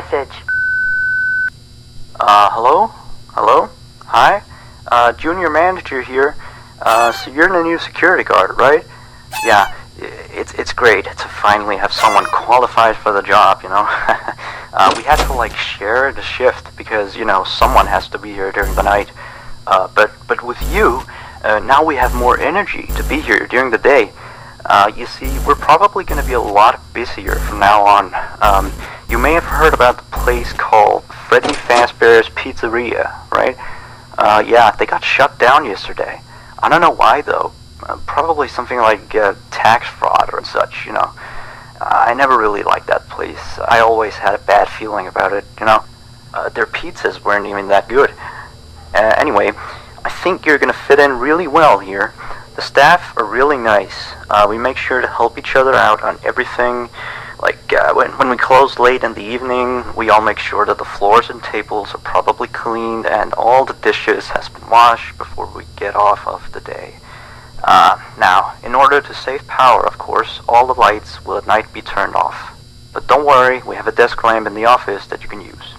message. Hello? Hello? Hi? Junior manager here. So you're the new security guard, right? Yeah, it's great to finally have someone qualified for the job, you know? We had to, like, share the shift because, you know, someone has to be here during the night. But with you, now we have more energy to be here during the day. You see, we're probably going to be a lot busier from now on. You may have heard about the place called Freddy Fazbear's Pizzeria, right? Yeah, they got shut down yesterday. I don't know why, though. Probably something like tax fraud or such, you know. I never really liked that place. I always had a bad feeling about it, you know. Their pizzas weren't even that good. Anyway, I think you're going to fit in really well here. The staff are really nice. We make sure to help each other out on everything. Like, when we close late in the evening, we all make sure that the floors and tables are properly cleaned and all the dishes has been washed before we get off of the day. Now, in order to save power, of course, all the lights will at night be turned off. But don't worry, we have a desk lamp in the office that you can use.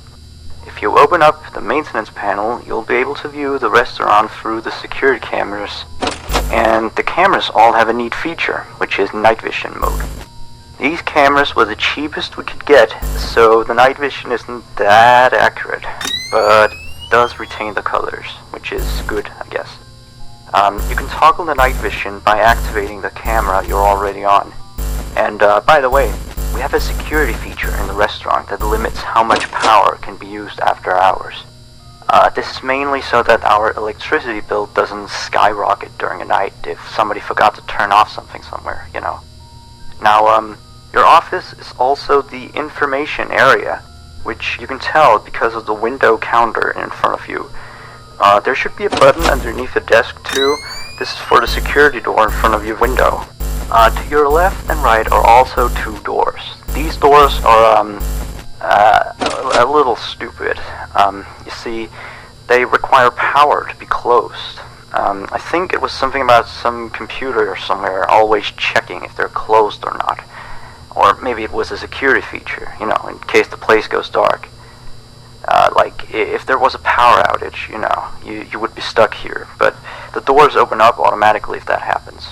If you open up the maintenance panel, you'll be able to view the restaurant through the security cameras. And the cameras all have a neat feature, which is night vision mode. These cameras were the cheapest we could get, so the night vision isn't that accurate, but it does retain the colors, which is good, I guess. You can toggle the night vision by activating the camera you're already on. And by the way, we have a security feature in the restaurant that limits how much power can be used after hours. This is mainly so that our electricity bill doesn't skyrocket during a night if somebody forgot to turn off something somewhere, you know. Now, your office is also the information area, which you can tell because of the window counter in front of you. There should be a button underneath the desk too. This is for the security door in front of your window. To your left and right are also two doors. These doors are a little stupid. You see, they require power to be closed. I think it was something about some computer somewhere always checking if they're closed or not. Or maybe it was a security feature, you know, in case the place goes dark. Like, if there was a power outage, you know, you would be stuck here. But the doors open up automatically if that happens.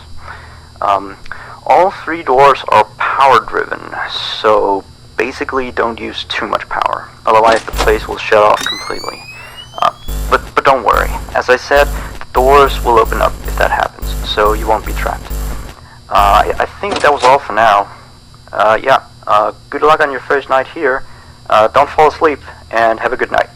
All three doors are power-driven, so basically don't use too much power. Otherwise the place will shut off completely. But don't worry. As I said, the doors will open up if that happens, so you won't be trapped. I think that was all for now. Good luck on your first night here. Don't fall asleep, and have a good night.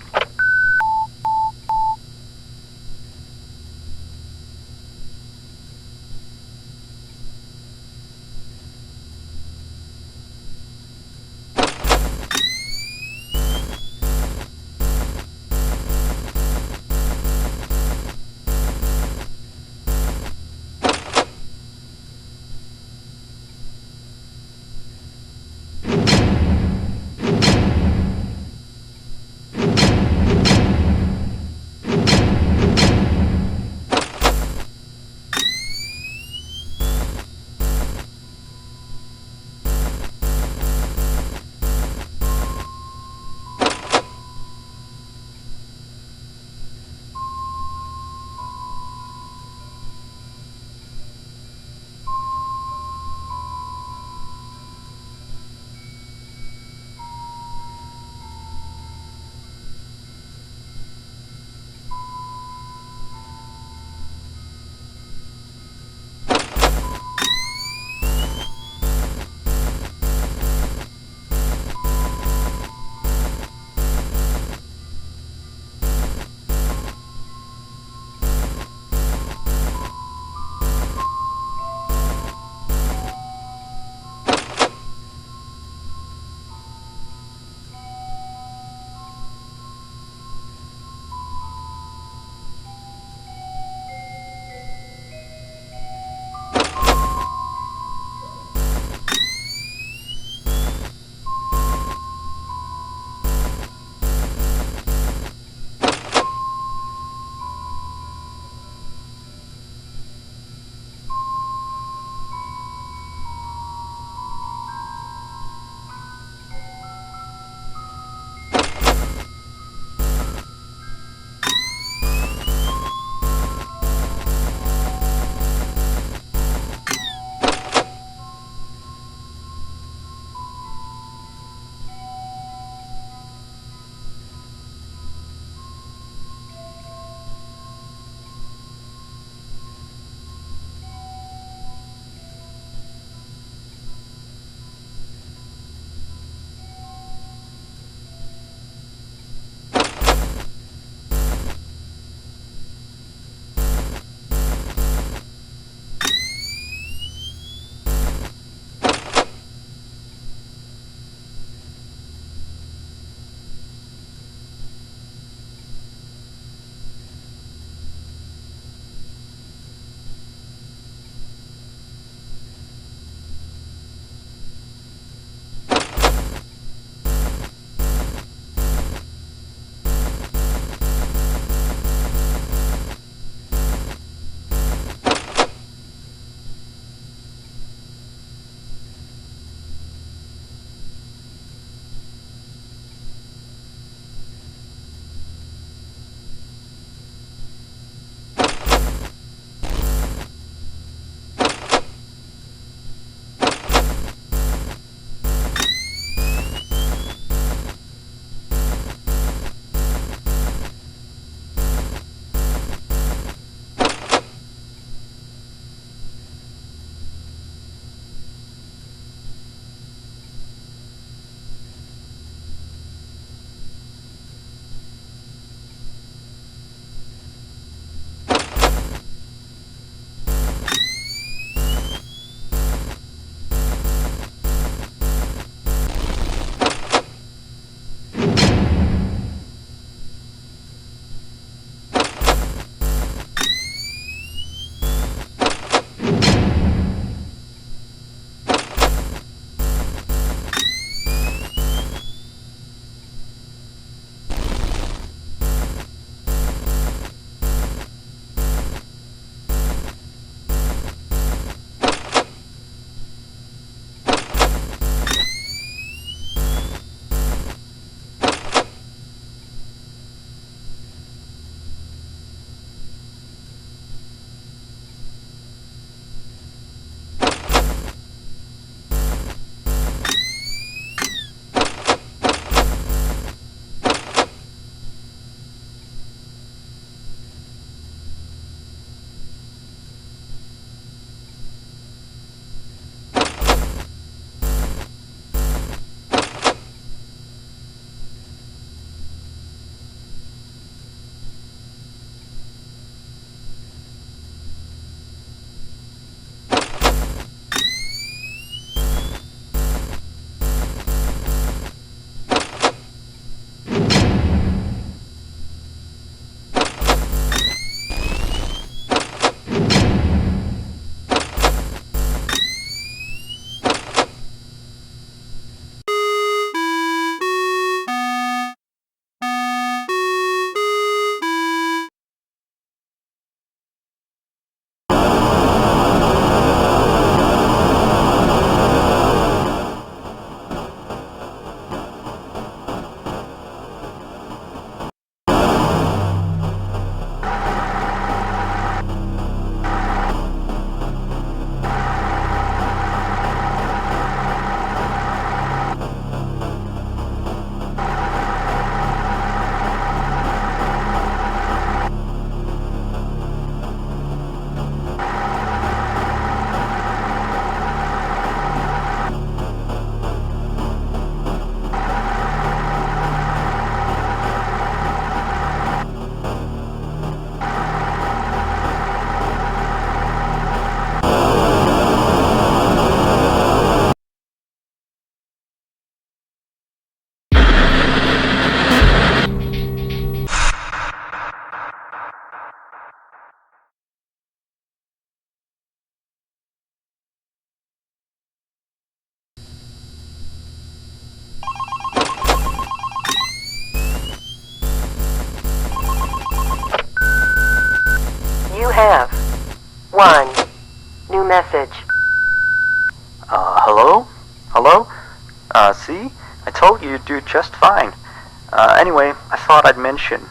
have one new message. Hello? Hello? See? I told you you'd do just fine. Anyway, I thought I'd mention,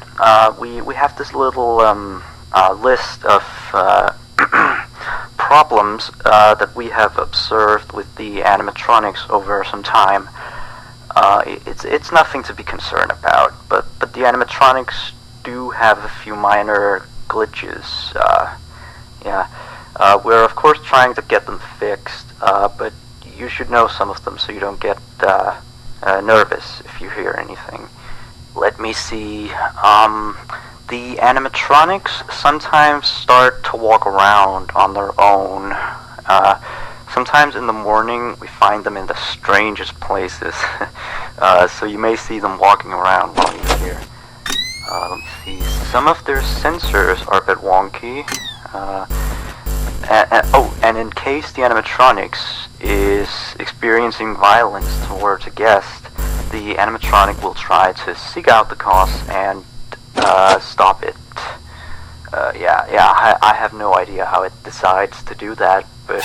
we have this little, list of, problems, that we have observed with the animatronics over some time. It's nothing to be concerned about, but the animatronics do have a few minor glitches, yeah. We're of course trying to get them fixed, but you should know some of them so you don't get, nervous if you hear anything. Let me see, the animatronics sometimes start to walk around on their own. Sometimes in the morning we find them in the strangest places, so you may see them walking around while you're here. Let me see, some of their sensors are a bit wonky. And in case the animatronics is experiencing violence towards a guest, the animatronic will try to seek out the cause and stop it. I have no idea how it decides to do that, but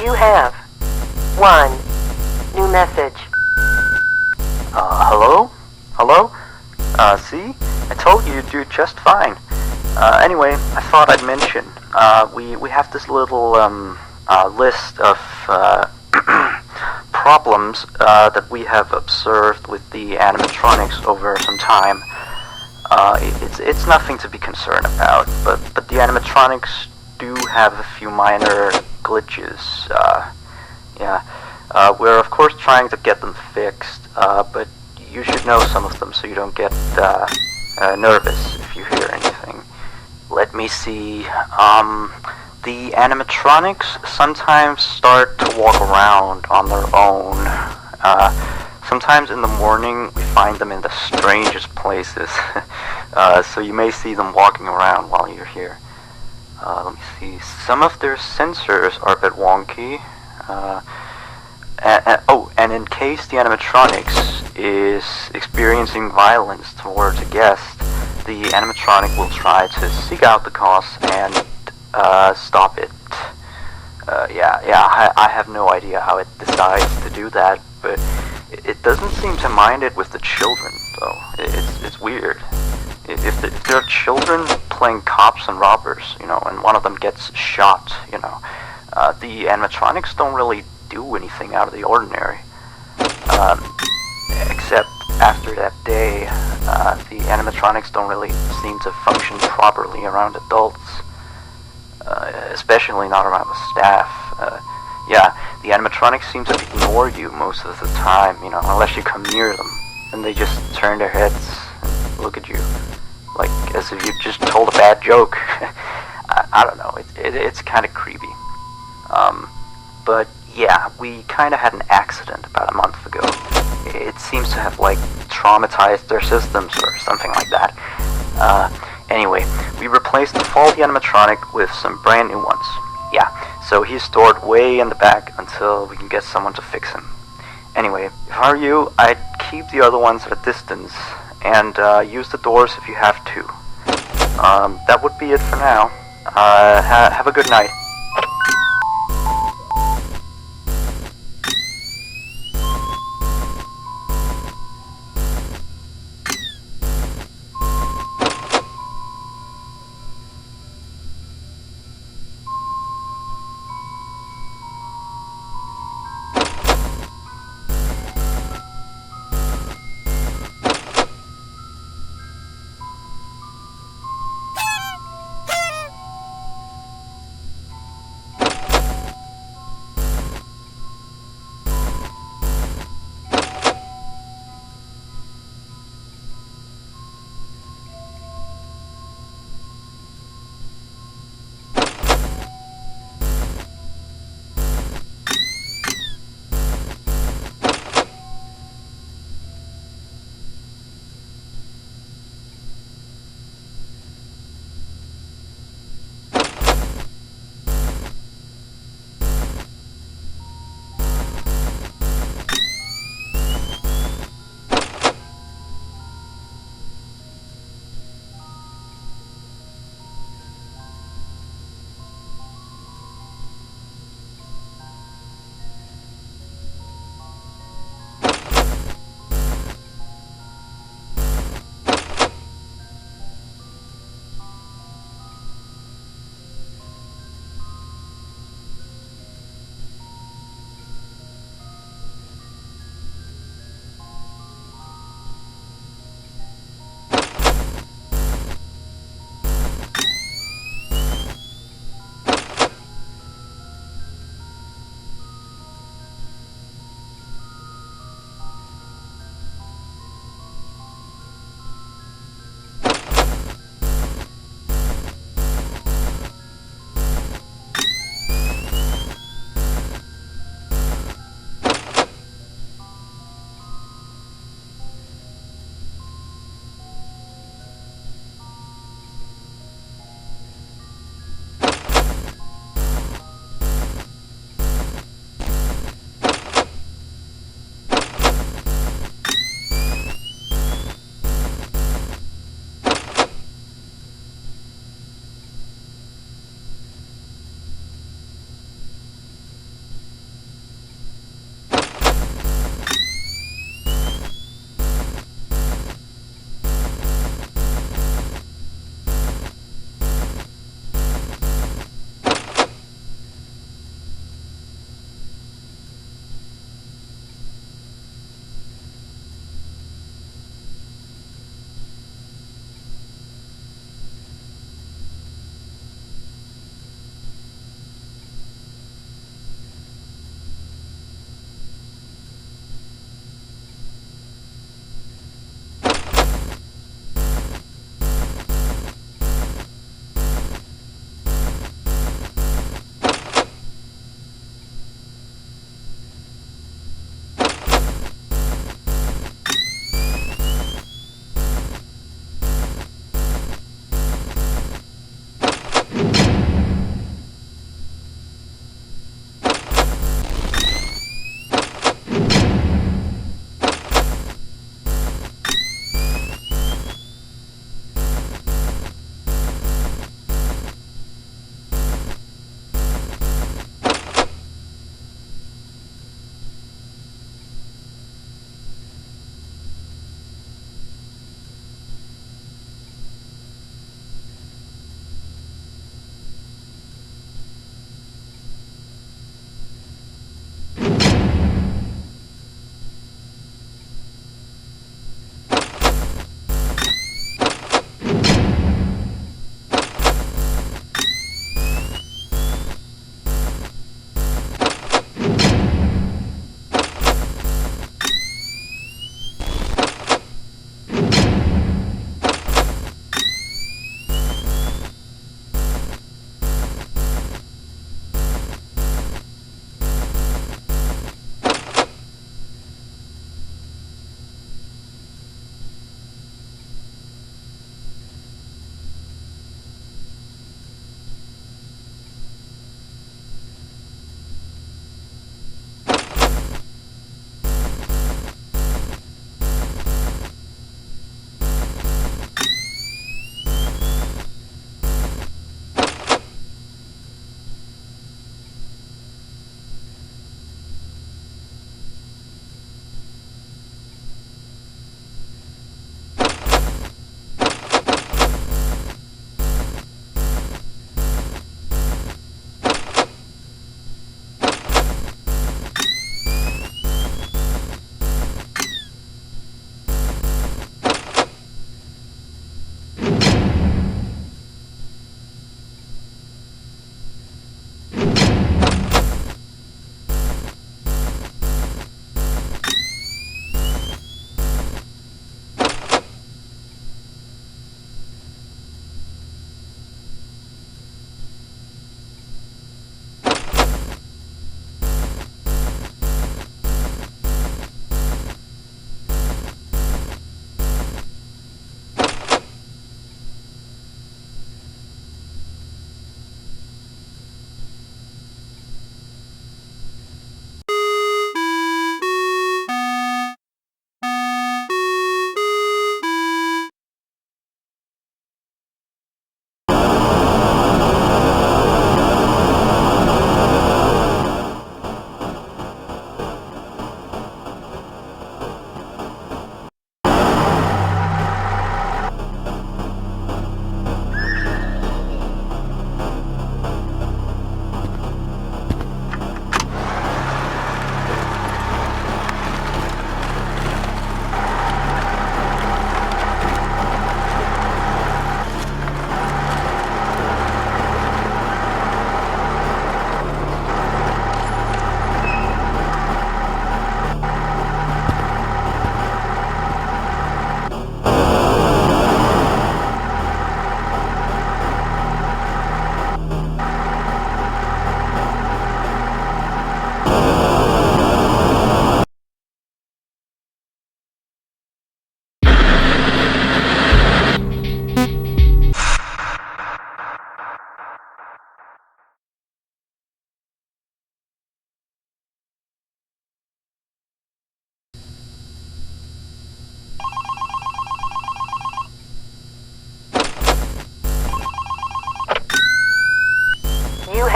You have one new message. Hello? Hello? See? I told you you'd do just fine. Anyway, I thought I'd mention, we have this little, list of, problems, that we have observed with the animatronics over some time. It's nothing to be concerned about, but the animatronics do have a few minor glitches, yeah. We're of course trying to get them fixed, but you should know some of them so you don't get, nervous if you hear anything. Let me see, the animatronics sometimes start to walk around on their own. Sometimes in the morning we find them in the strangest places, so you may see them walking around while you're here. Let me see, some of their sensors are a bit wonky. And in case the animatronics is experiencing violence towards a guest, the animatronic will try to seek out the cause and stop it. I have no idea how it decides to do that, but it doesn't seem to mind it with the children, though. It's weird. If there are children playing cops and robbers, and one of them gets shot, the animatronics don't really do anything out of the ordinary. Except after that day, the animatronics don't really seem to function properly around adults. Especially not around the staff. The animatronics seem to ignore you most of the time, unless you come near them. And they just turn their heads and look at you, like as if you just told a bad joke. I don't know, it's kind of creepy. But yeah, we kind of had an accident about a month ago. It seems to have, traumatized their systems or something like that. Anyway, we replaced the faulty animatronic with some brand new ones. Yeah, so he's stored way in the back until we can get someone to fix him. Anyway, if I were you, I'd keep the other ones at a distance, and use the doors if you have to. That would be it for now. Have a good night.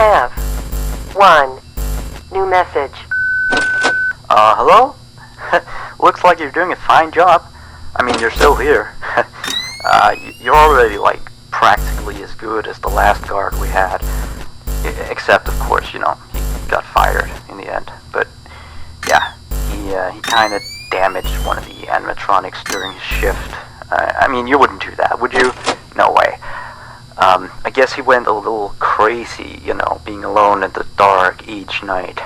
have 1 new message. Hello? Looks like you're doing a fine job. I mean, you're still here. You're already, like, practically as good as the last guard we had. Except, of course, he got fired in the end. But, yeah, he kind of damaged one of the animatronics during his shift. I mean, you wouldn't do that, would you? No way. I guess he went a little crazy, being alone in the dark each night.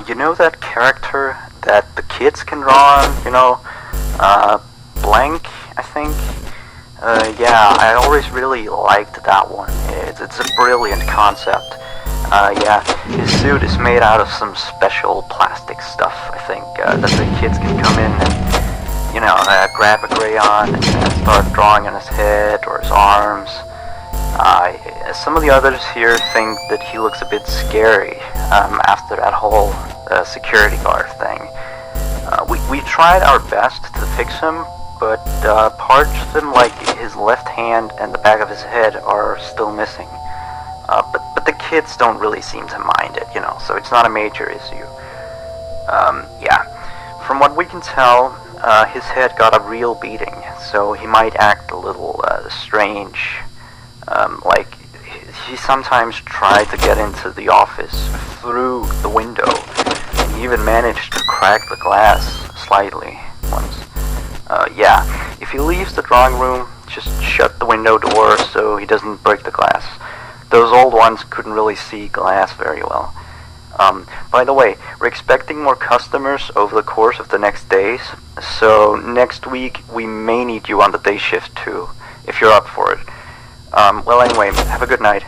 You know that character that the kids can draw on, Blank, I think? Yeah, I always really liked that one. It's a brilliant concept. Yeah, his suit is made out of some special plastic stuff, I think, that the kids can come in and, grab a crayon and start drawing on his head or his arms. Some of the others here think that he looks a bit scary after that whole security guard thing. We tried our best to fix him, but parts of him, like his left hand and the back of his head, are still missing. But the kids don't really seem to mind it, so it's not a major issue. Yeah, from what we can tell, his head got a real beating, so he might act a little strange. Like, he sometimes tried to get into the office through the window, and he even managed to crack the glass slightly once. Yeah, if he leaves the drawing room, just shut the window door so he doesn't break the glass. Those old ones couldn't really see glass very well. By the way, we're expecting more customers over the course of the next days, so next week we may need you on the day shift too, if you're up for it. Well, anyway, have a good night.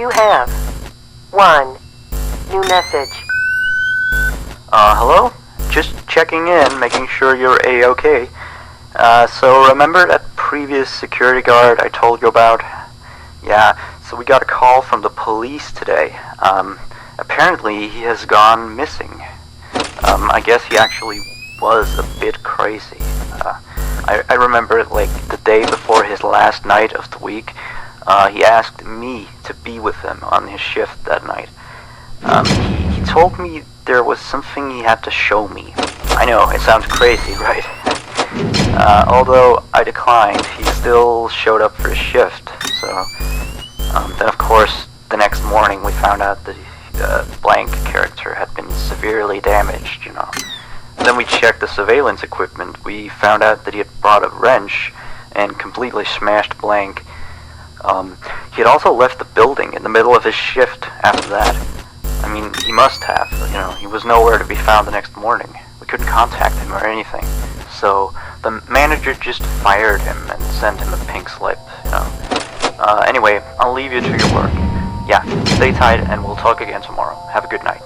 You have 1 new message. Hello? Just checking in, making sure you're A-okay. So remember that previous security guard I told you about? Yeah, so we got a call from the police today. Apparently he has gone missing. I guess he actually was a bit crazy. I remember, like, the day before his last night of the week, he asked me to be with him on his shift that night. He told me there was something he had to show me. I know, it sounds crazy, right? Although I declined, he still showed up for his shift, so... then of course, the next morning we found out that the blank character had been severely damaged, you know. And then we checked the surveillance equipment. We found out that he had brought a wrench and completely smashed blank. He had also left the building in the middle of his shift after that. I mean, he must have, you know, he was nowhere to be found the next morning. We couldn't contact him or anything. So the manager just fired him and sent him a pink slip, you know. Anyway, I'll leave you to your work. Yeah, stay tight and we'll talk again tomorrow. Have a good night.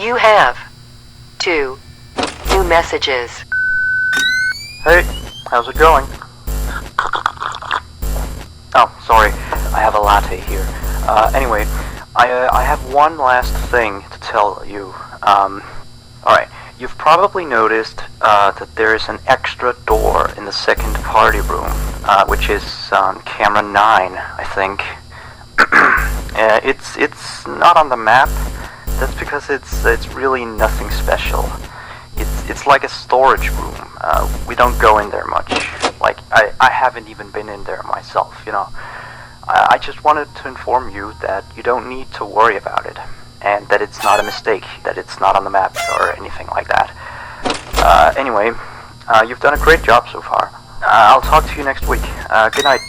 You have 2 new messages. Hey, how's it going? Oh, sorry, I have a latte here. Anyway, I have one last thing to tell you. Alright, you've probably noticed that there is an extra door in the second party room, which is on camera 9, I think. It's not on the map. That's because it's really nothing special. It's like a storage room. We don't go in there much. Like, I haven't even been in there myself, you know. I just wanted to inform you that you don't need to worry about it, and that it's not a mistake, that it's not on the map or anything like that. Anyway, you've done a great job so far. I'll talk to you next week. Good night.